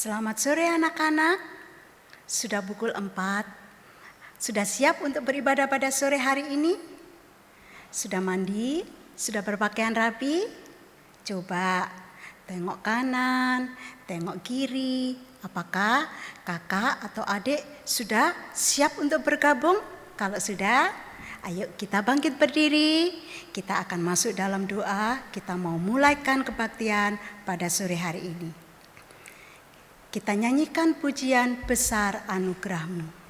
Selamat sore anak-anak. Sudah pukul 4. Sudah siap untuk beribadah pada sore hari ini? Sudah mandi? Sudah berpakaian rapi? Coba tengok kanan, tengok kiri. Apakah kakak atau adik sudah siap untuk bergabung? Kalau sudah, ayo kita bangkit berdiri. Kita akan masuk dalam doa. Kita mau mulaikan kebaktian pada sore hari ini. Kita nyanyikan pujian Besar Anugerah-Mu.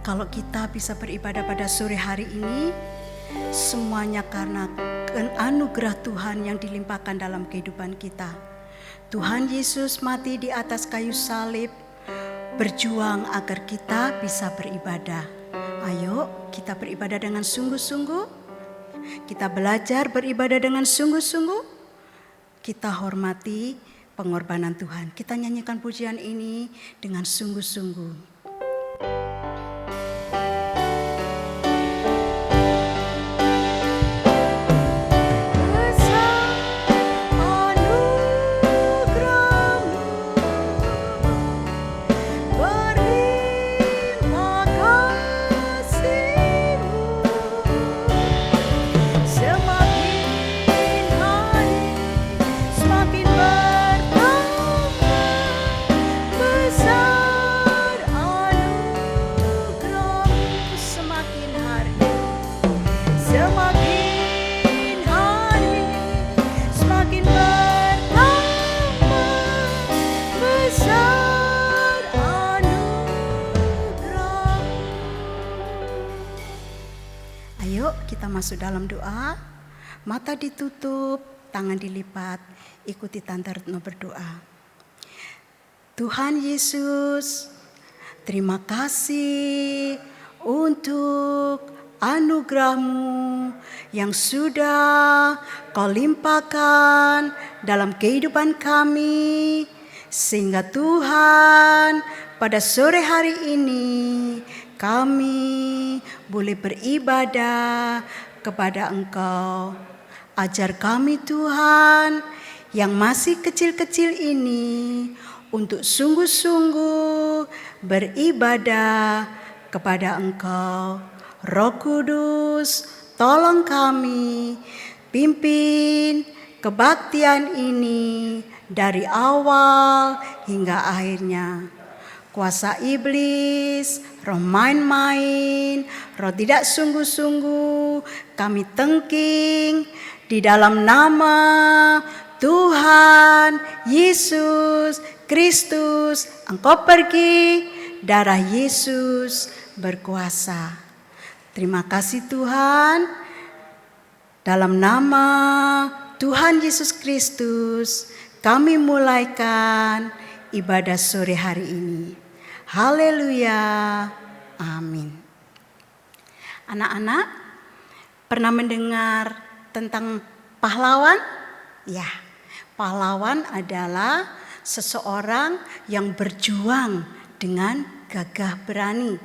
Kalau kita bisa beribadah pada sore hari ini, semuanya karena anugerah Tuhan yang dilimpahkan dalam kehidupan kita. Tuhan Yesus mati di atas kayu salib, berjuang agar kita bisa beribadah. Ayo kita beribadah dengan sungguh-sungguh. Kita belajar beribadah dengan sungguh-sungguh. Kita hormati pengorbanan Tuhan. Kita nyanyikan pujian ini dengan sungguh-sungguh. Kita masuk dalam doa, mata ditutup, tangan dilipat, ikuti Tante Retno berdoa. Tuhan Yesus, terima kasih untuk anugerah-Mu yang sudah Kau limpahkan dalam kehidupan kami, sehingga Tuhan pada sore hari ini kami boleh beribadah kepada Engkau. Ajar kami Tuhan yang masih kecil-kecil ini untuk sungguh-sungguh beribadah kepada Engkau. Roh Kudus, tolong kami, pimpin kebaktian ini dari awal hingga akhirnya. Kuasa iblis, roh main-main, roh tidak sungguh-sungguh, kami tengking di dalam nama Tuhan Yesus Kristus. Engkau pergi, darah Yesus berkuasa. Terima kasih Tuhan. Dalam nama Tuhan Yesus Kristus, kami mulaikan ibadah sore hari ini. Haleluya, amin. Anak-anak, pernah mendengar tentang pahlawan? Ya, pahlawan adalah seseorang yang berjuang dengan gagah berani,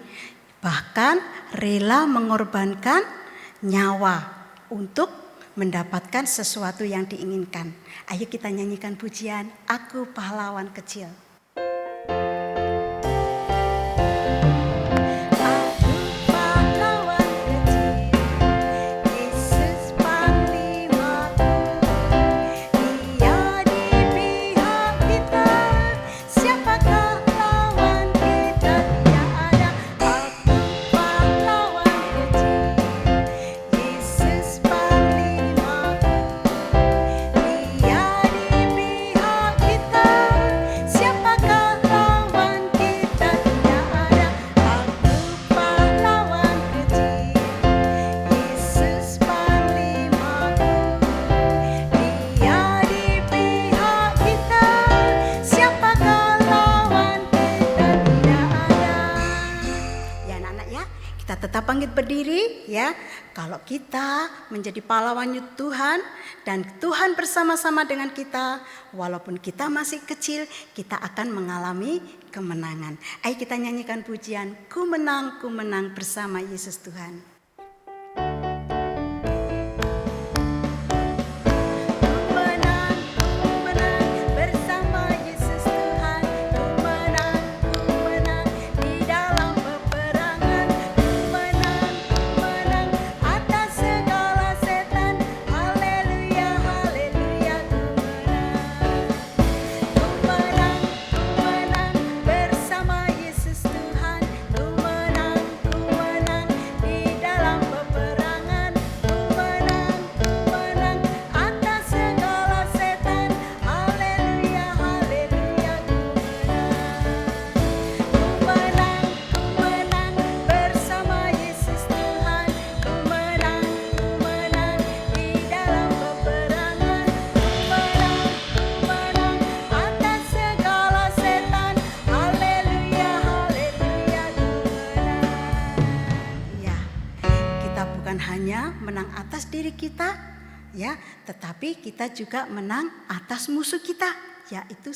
bahkan rela mengorbankan nyawa untuk mendapatkan sesuatu yang diinginkan. Ayo kita nyanyikan pujian Aku Pahlawan Kecil. Tetap bangkit berdiri ya. Kalau kita menjadi pahlawan Tuhan dan Tuhan bersama-sama dengan kita, walaupun kita masih kecil, kita akan mengalami kemenangan. Ayo kita nyanyikan pujian Ku menang bersama Yesus Tuhan. Hanya menang atas diri kita ya, tetapi kita juga menang atas musuh kita, yaitu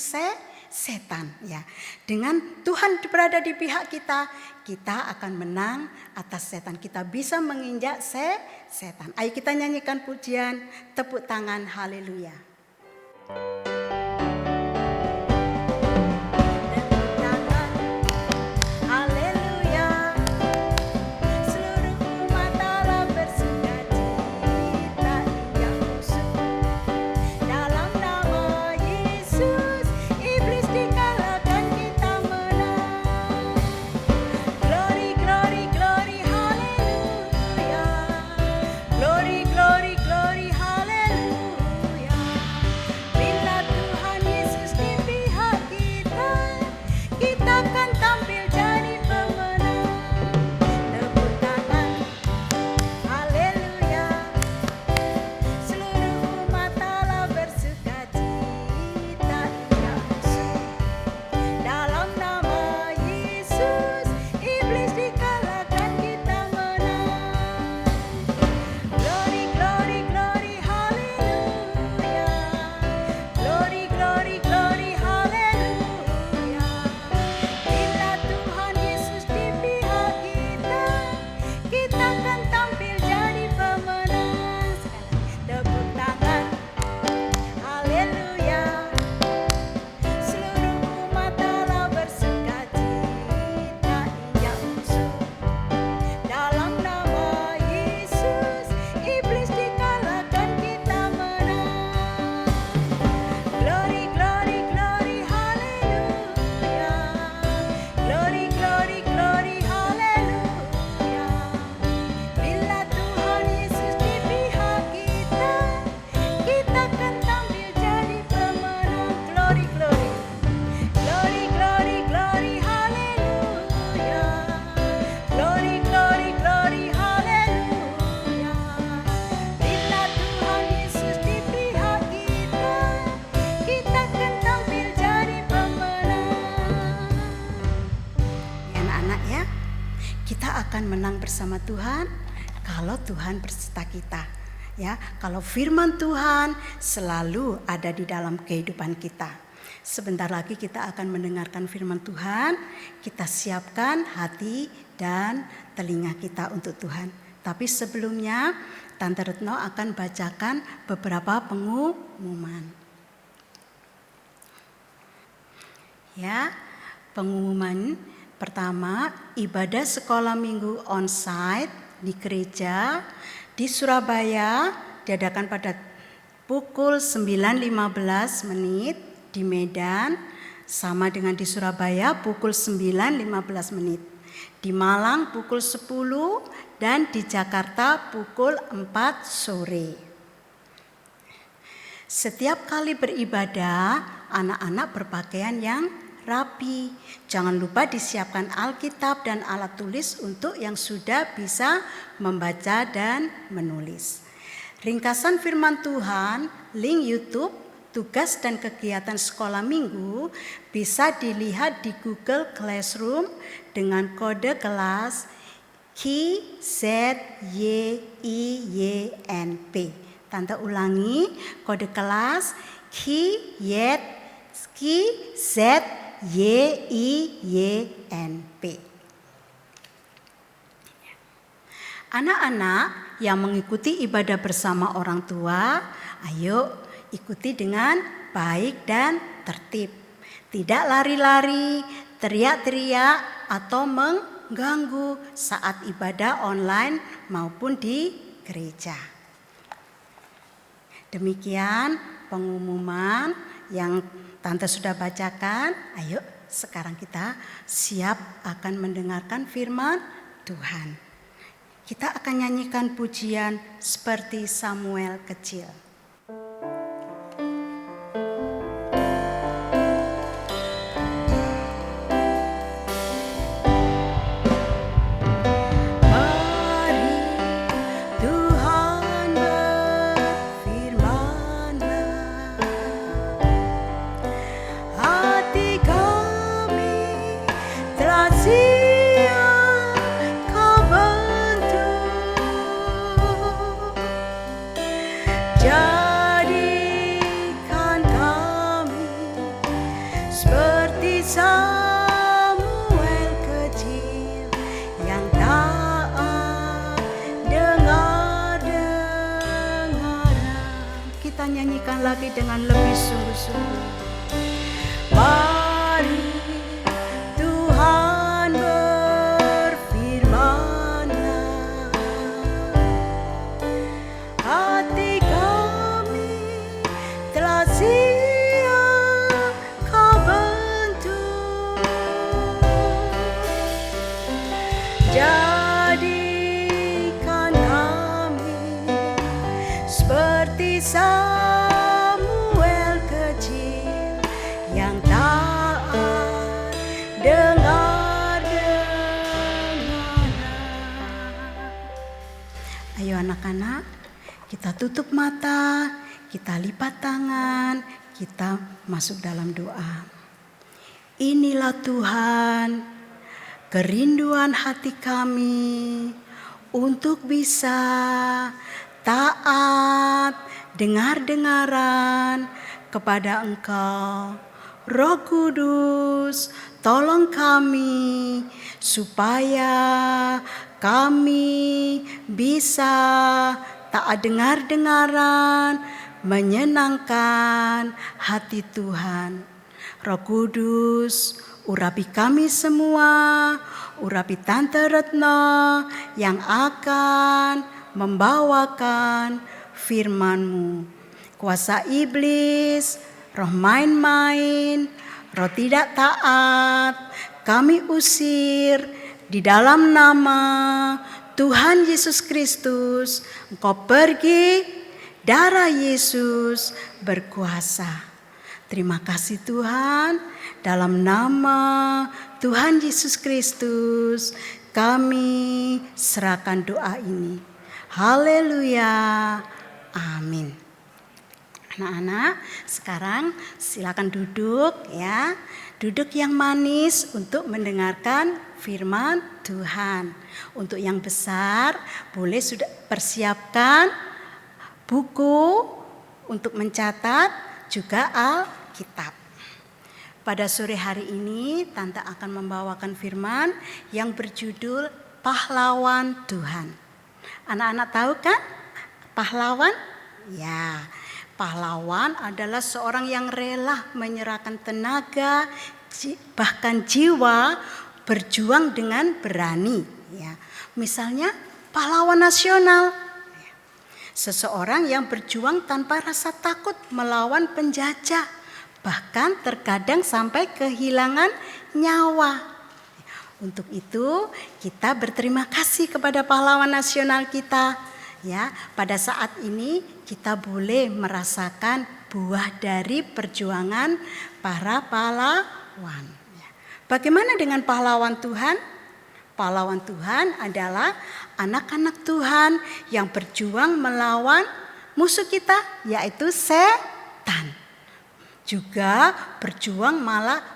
setan ya. Dengan Tuhan berada di pihak kita, kita akan menang atas setan. Kita bisa menginjak setan. Ayo kita nyanyikan pujian, tepuk tangan, haleluya. akan menang bersama Tuhan kalau Tuhan berserta kita. Ya, kalau firman Tuhan selalu ada di dalam kehidupan kita. Sebentar lagi kita akan mendengarkan firman Tuhan. Kita siapkan hati dan telinga kita untuk Tuhan. Tapi sebelumnya Tante Retno akan bacakan beberapa pengumuman. Ya, pengumuman pertama, ibadah sekolah minggu onsite di gereja di Surabaya diadakan pada pukul 9.15 menit, di Medan sama dengan di Surabaya pukul 9.15 menit, di Malang pukul 10 dan di Jakarta pukul 4 sore. Setiap kali beribadah, anak-anak berpakaian yang rapi. Jangan lupa disiapkan Alkitab dan alat tulis untuk yang sudah bisa membaca dan menulis. Ringkasan firman Tuhan, link YouTube, tugas dan kegiatan sekolah minggu bisa dilihat di Google Classroom dengan kode kelas KZYIYNP. Tante ulangi, kode kelas KZYIYNP. Anak-anak yang mengikuti ibadah bersama orang tua, ayo ikuti dengan baik dan tertib. Tidak lari-lari, teriak-teriak, atau mengganggu saat ibadah online maupun di gereja. Demikian pengumuman yang Tante sudah bacakan. Ayo sekarang kita siap akan mendengarkan firman Tuhan. Kita akan nyanyikan pujian seperti Samuel kecil. Nyanyikan lagi dengan lebih sungguh-sungguh. Mari Tuhan berfirman-Nya, hati kami telah siap Kau bentuk. Jadikan kami seperti Samuel kecil yang taat dengar-dengaran. Ayo anak-anak, kita tutup mata, kita lipat tangan, kita masuk dalam doa. Inilah Tuhan, kerinduan hati kami untuk bisa taat, dengar-dengaran kepada Engkau. Roh Kudus, tolong kami supaya kami bisa taat dengar-dengaran, menyenangkan hati Tuhan. Roh Kudus, urapi kami semua, urapi Tante Retno yang akan membawakan firman-Mu. Kuasa iblis, roh main-main, roh tidak taat, kami usir di dalam nama Tuhan Yesus Kristus. Engkau pergi, darah Yesus berkuasa. Terima kasih Tuhan, dalam nama Tuhan Yesus Kristus kami serahkan doa ini. Haleluya, amin. Anak-anak, sekarang silakan duduk ya. Duduk yang manis untuk mendengarkan firman Tuhan. Untuk yang besar, boleh sudah persiapkan buku untuk mencatat, juga Alkitab. Pada sore hari ini Tante akan membawakan firman yang berjudul Pahlawan Tuhan. Anak-anak tahu kan pahlawan? Ya, pahlawan adalah seorang yang rela menyerahkan tenaga, bahkan jiwa, berjuang dengan berani. Ya, misalnya pahlawan nasional, seseorang yang berjuang tanpa rasa takut melawan penjajah, bahkan terkadang sampai kehilangan nyawa. Untuk itu kita berterima kasih kepada pahlawan nasional kita. Ya, pada saat ini kita boleh merasakan buah dari perjuangan para pahlawan. Bagaimana dengan pahlawan Tuhan? Pahlawan Tuhan adalah anak-anak Tuhan yang berjuang melawan musuh kita, yaitu setan. Juga berjuang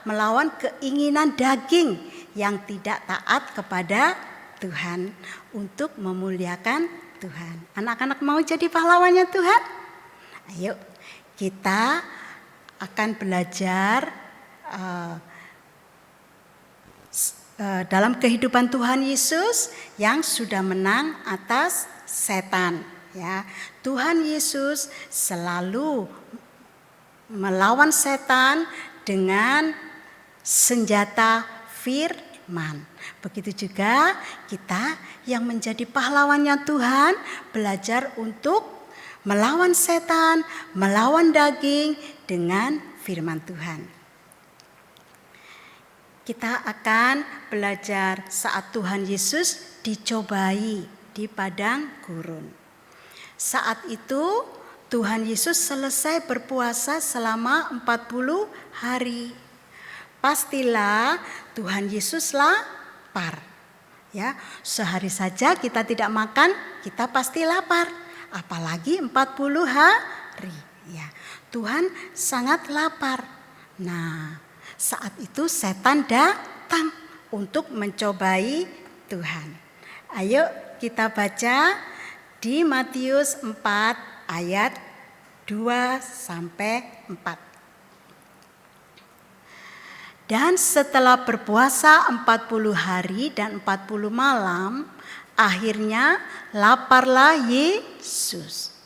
melawan keinginan daging yang tidak taat kepada Tuhan untuk memuliakan Tuhan. Anak-anak mau jadi pahlawannya Tuhan? Ayo kita akan belajar dalam kehidupan Tuhan Yesus yang sudah menang atas setan. Ya, Tuhan Yesus selalu melawan setan dengan senjata firman. Begitu juga kita yang menjadi pahlawannya Tuhan belajar untuk melawan setan, melawan daging dengan firman Tuhan. Kita akan belajar saat Tuhan Yesus dicobai di padang gurun. Saat itu Tuhan Yesus selesai berpuasa selama 40 hari. Pastilah Tuhan Yesus lapar. Ya, sehari saja kita tidak makan, kita pasti lapar. Apalagi 40 hari. Ya, Tuhan sangat lapar. Nah, saat itu setan datang untuk mencobai Tuhan. Ayo kita baca di Matius 4 ayat 2 sampai 4. Dan setelah berpuasa 40 hari dan 40 malam, akhirnya laparlah Yesus.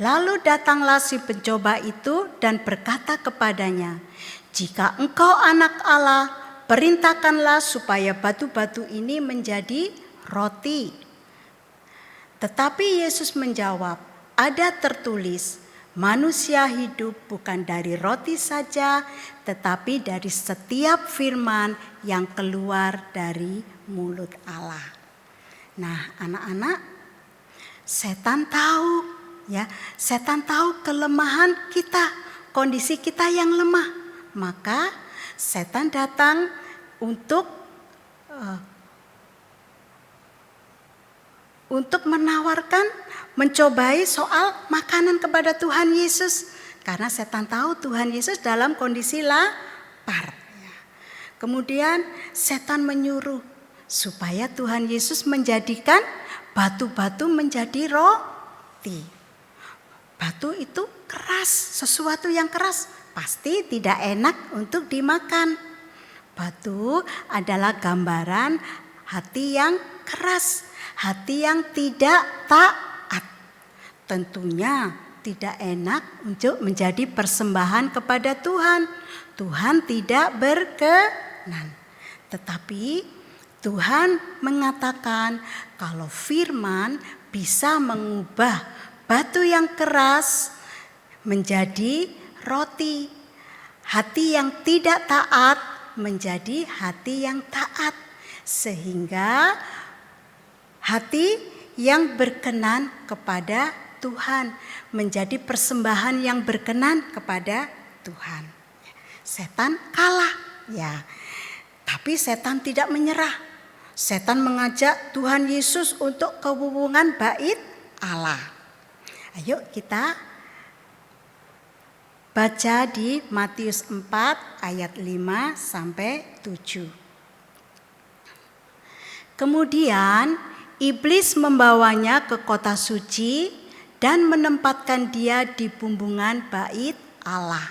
Lalu datanglah si pencoba itu dan berkata kepadanya, "Jika engkau anak Allah, perintahkanlah supaya batu-batu ini menjadi roti." Tetapi Yesus menjawab, "Ada tertulis, manusia hidup bukan dari roti saja, tetapi dari setiap firman yang keluar dari mulut Allah." Nah, anak-anak, setan tahu, ya, setan tahu kelemahan kita, kondisi kita yang lemah. Maka setan datang untuk menawarkan, mencobai soal makanan kepada Tuhan Yesus. Karena setan tahu Tuhan Yesus dalam kondisi lapar. Kemudian setan menyuruh supaya Tuhan Yesus menjadikan batu-batu menjadi roti. Batu itu keras, sesuatu yang keras, pasti tidak enak untuk dimakan. Batu adalah gambaran hati yang keras, hati yang tidak taat. Tentunya tidak enak untuk menjadi persembahan kepada Tuhan. Tuhan tidak berkenan. Tetapi Tuhan mengatakan kalau firman bisa mengubah batu yang keras menjadi roti. Hati yang tidak taat menjadi hati yang taat. Sehingga hati yang berkenan kepada Tuhan menjadi persembahan yang berkenan kepada Tuhan. Setan kalah, ya. Tapi setan tidak menyerah. Setan mengajak Tuhan Yesus untuk ke hubungan bait Allah. Ayo kita baca di Matius 4 ayat 5 sampai 7. Kemudian iblis membawanya ke kota suci dan menempatkan dia di bumbungan bait Allah.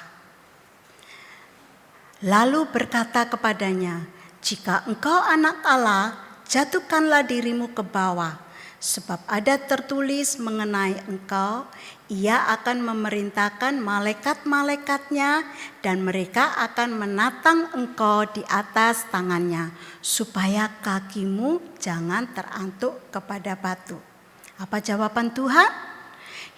lalu berkata kepadanya, "Jika engkau anak Allah, jatuhkanlah dirimu ke bawah, sebab ada tertulis mengenai engkau, ia akan memerintahkan malaikat-malaikatnya dan mereka akan menatang engkau di atas tangannya, supaya kakimu jangan terantuk kepada batu." Apa jawaban Tuhan?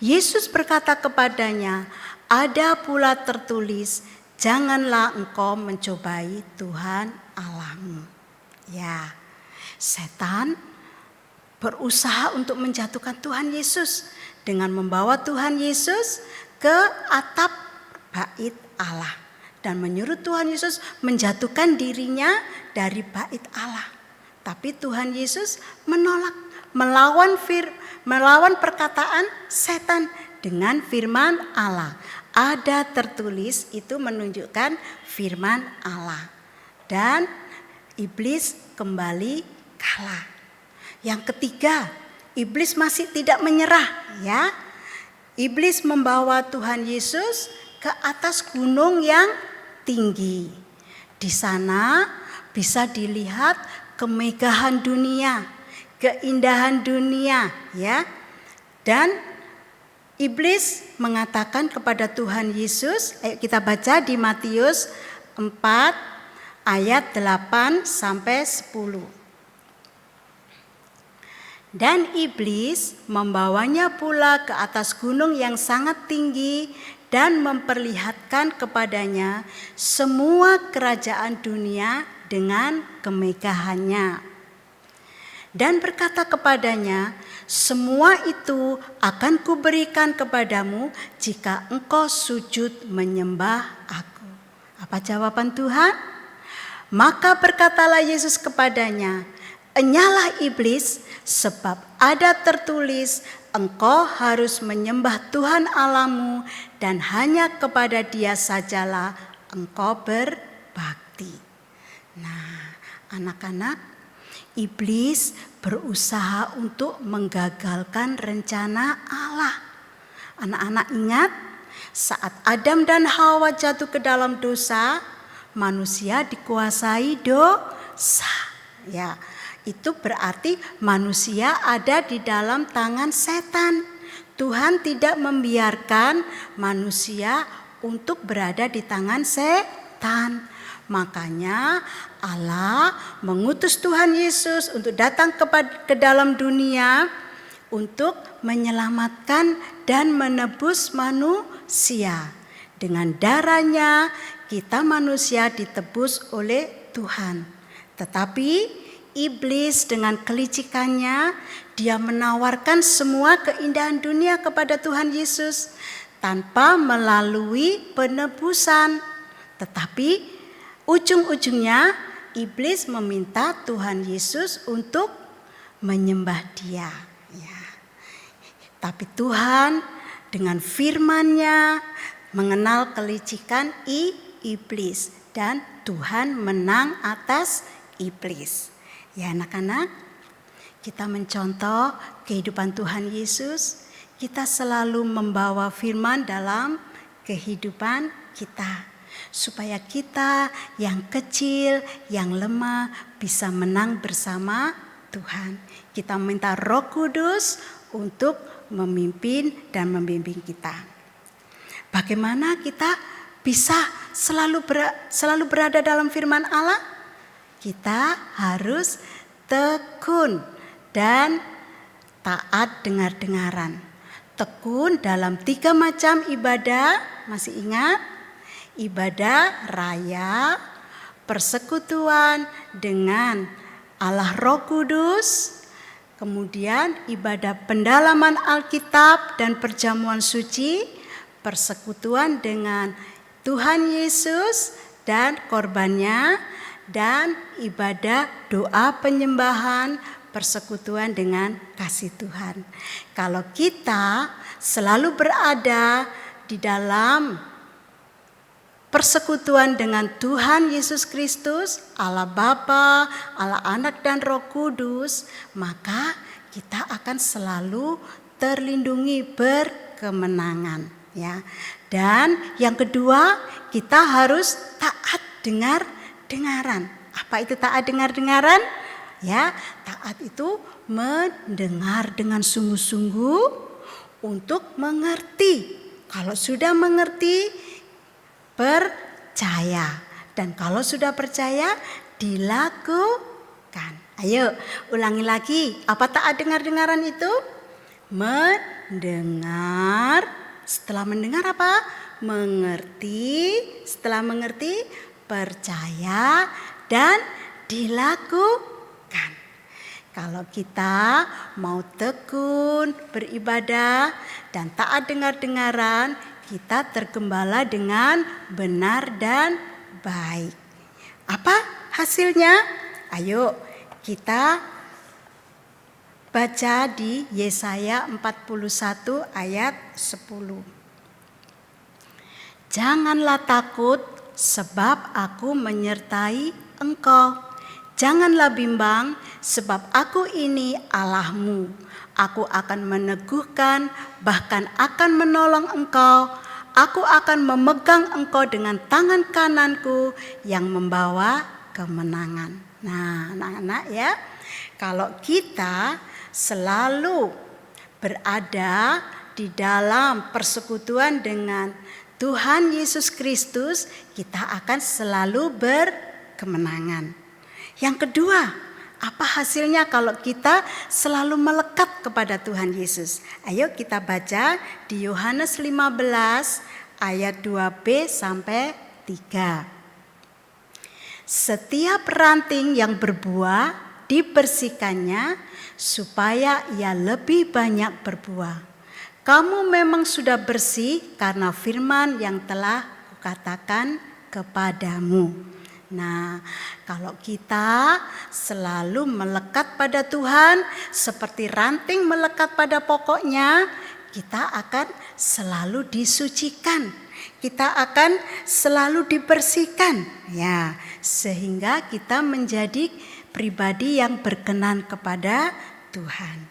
Yesus berkata kepadanya, "Ada pula tertulis, janganlah engkau mencobai Tuhan Allahmu." Ya, setan berusaha untuk menjatuhkan Tuhan Yesus dengan membawa Tuhan Yesus ke atap bait Allah dan menyuruh Tuhan Yesus menjatuhkan dirinya dari bait Allah. Tapi Tuhan Yesus menolak, melawan perkataan setan dengan firman Allah. Ada tertulis itu menunjukkan firman Allah. Dan iblis kembali kalah. Yang ketiga, iblis masih tidak menyerah, ya. Iblis membawa Tuhan Yesus ke atas gunung yang tinggi. Di sana bisa dilihat kemegahan dunia, keindahan dunia, ya. Dan iblis mengatakan kepada Tuhan Yesus, ayo kita baca di Matius 4 ayat 8 sampai 10. Dan iblis membawanya pula ke atas gunung yang sangat tinggi dan memperlihatkan kepadanya semua kerajaan dunia dengan kemegahannya. Dan berkata kepadanya, "Semua itu akan kuberikan kepadamu jika engkau sujud menyembah aku." Apa jawaban Tuhan? Maka berkatalah Yesus kepadanya, "Enyalah iblis, sebab ada tertulis, engkau harus menyembah Tuhan Allahmu dan hanya kepada Dia sajalah engkau berbakti." Nah, anak-anak, iblis berusaha untuk menggagalkan rencana Allah. Anak-anak ingat, saat Adam dan Hawa jatuh ke dalam dosa, manusia dikuasai dosa. Ya, itu berarti manusia ada di dalam tangan setan. Tuhan tidak membiarkan manusia untuk berada di tangan setan. Makanya Allah mengutus Tuhan Yesus untuk datang ke dalam dunia untuk menyelamatkan dan menebus manusia. Dengan darahnya kita manusia ditebus oleh Tuhan. Tetapi iblis dengan kelicikannya, dia menawarkan semua keindahan dunia kepada Tuhan Yesus tanpa melalui penebusan. Tetapi ujung-ujungnya iblis meminta Tuhan Yesus untuk menyembah Dia. Ya. Tapi Tuhan dengan firman-Nya mengenal kelicikan iblis dan Tuhan menang atas iblis. Ya anak-anak, kita mencontoh kehidupan Tuhan Yesus, kita selalu membawa firman dalam kehidupan kita. Supaya kita yang kecil, yang lemah bisa menang bersama Tuhan. Kita minta Roh Kudus untuk memimpin dan membimbing kita. Bagaimana kita bisa selalu berada dalam firman Allah? Kita harus tekun dan taat dengar-dengaran. Tekun dalam 3 macam ibadah, masih ingat? Ibadah raya, persekutuan dengan Allah Roh Kudus, kemudian ibadah pendalaman Alkitab dan perjamuan suci, persekutuan dengan Tuhan Yesus dan korbannya, dan ibadah doa penyembahan, persekutuan dengan kasih Tuhan. Kalau kita selalu berada di dalam persekutuan dengan Tuhan Yesus Kristus, Allah Bapa, Allah Anak dan Roh Kudus, maka kita akan selalu terlindungi berkemenangan, ya. Dan yang kedua, kita harus taat dengar-dengaran. Apa itu taat dengar-dengaran? Ya, taat itu mendengar dengan sungguh-sungguh untuk mengerti. Kalau sudah mengerti, percaya. Dan kalau sudah percaya, dilakukan. Ayo, ulangi lagi. Apa taat dengar-dengaran itu? Mendengar. Setelah mendengar apa? Mengerti. Setelah mengerti, percaya dan dilakukan. Kalau kita mau tekun beribadah dan taat dengar-dengaran, kita tergembala dengan benar dan baik. Apa hasilnya? Ayo kita baca di Yesaya 41 ayat 10. Janganlah takut sebab aku menyertai engkau. Janganlah bimbang sebab aku ini Allahmu. Aku akan meneguhkan, bahkan akan menolong engkau. Aku akan memegang engkau dengan tangan kananku yang membawa kemenangan. Nah, anak-anak ya, kalau kita selalu berada di dalam persekutuan dengan Tuhan Yesus Kristus, kita akan selalu berkemenangan. Yang kedua, apa hasilnya kalau kita selalu melekat kepada Tuhan Yesus? Ayo kita baca di Yohanes 15 ayat 2b sampai 3. Setiap ranting yang berbuah dibersihkannya supaya ia lebih banyak berbuah. Kamu memang sudah bersih karena firman yang telah kukatakan kepadamu. Nah, kalau kita selalu melekat pada Tuhan seperti ranting melekat pada pokoknya, kita akan selalu disucikan. Kita akan selalu dibersihkan, ya, sehingga kita menjadi pribadi yang berkenan kepada Tuhan.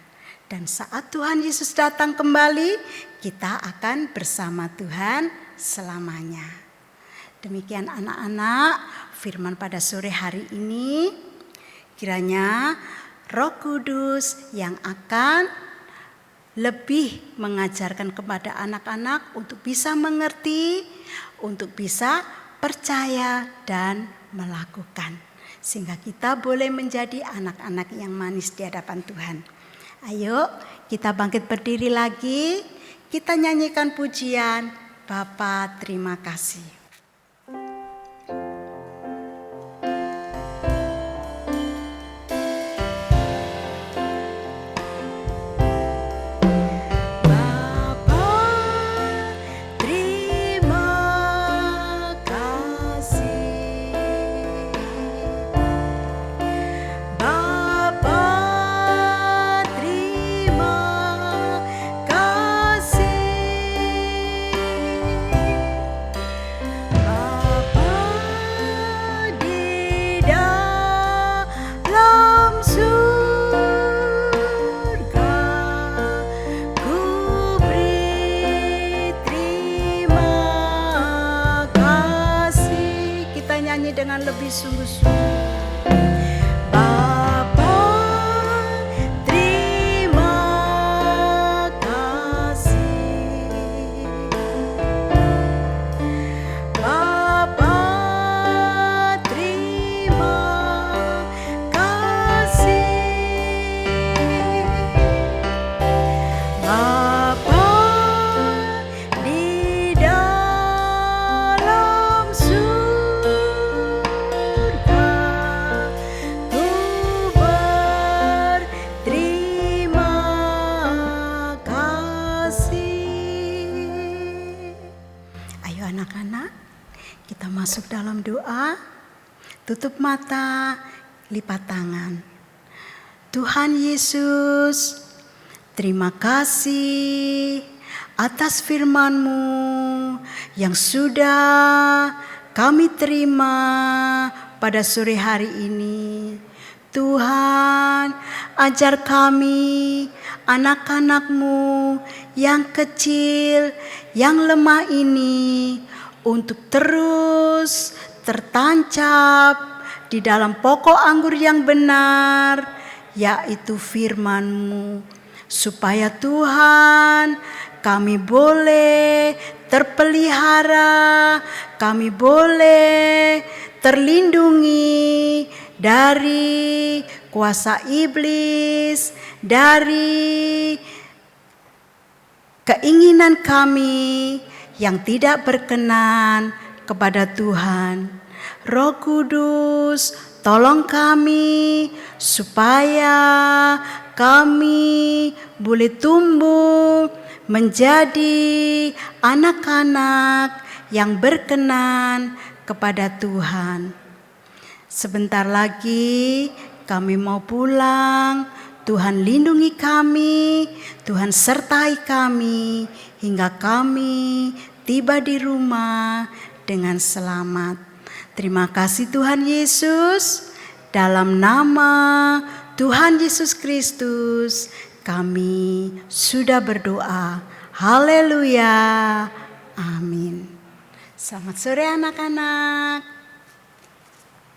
Dan saat Tuhan Yesus datang kembali, kita akan bersama Tuhan selamanya. Demikian anak-anak, firman pada sore hari ini. Kiranya Roh Kudus yang akan lebih mengajarkan kepada anak-anak untuk bisa mengerti, untuk bisa percaya dan melakukan. Sehingga kita boleh menjadi anak-anak yang manis di hadapan Tuhan. Ayo kita bangkit berdiri lagi, kita nyanyikan pujian Bapa terima kasih. Dengan lebih sungguh-sungguh. Bapa, terima kasih. Bapa, terima kasih. Bapa di dalam anak-anak, kita masuk dalam doa, tutup mata, lipat tangan. Tuhan Yesus, terima kasih atas firman-Mu yang sudah kami terima pada sore hari ini. Tuhan, ajar kami, anak-anak-Mu yang kecil, yang lemah ini, untuk terus tertancap di dalam pokok anggur yang benar, yaitu firman-Mu, supaya Tuhan kami boleh terpelihara, kami boleh terlindungi dari kuasa iblis, dari keinginan kami yang tidak berkenan kepada Tuhan. Roh Kudus, tolong kami supaya kami boleh tumbuh menjadi anak-anak yang berkenan kepada Tuhan. Sebentar lagi kami mau pulang. Tuhan lindungi kami, Tuhan sertai kami hingga kami tiba di rumah dengan selamat. Terima kasih Tuhan Yesus. Dalam nama Tuhan Yesus Kristus kami sudah berdoa. Haleluya. Amin. Selamat sore anak-anak.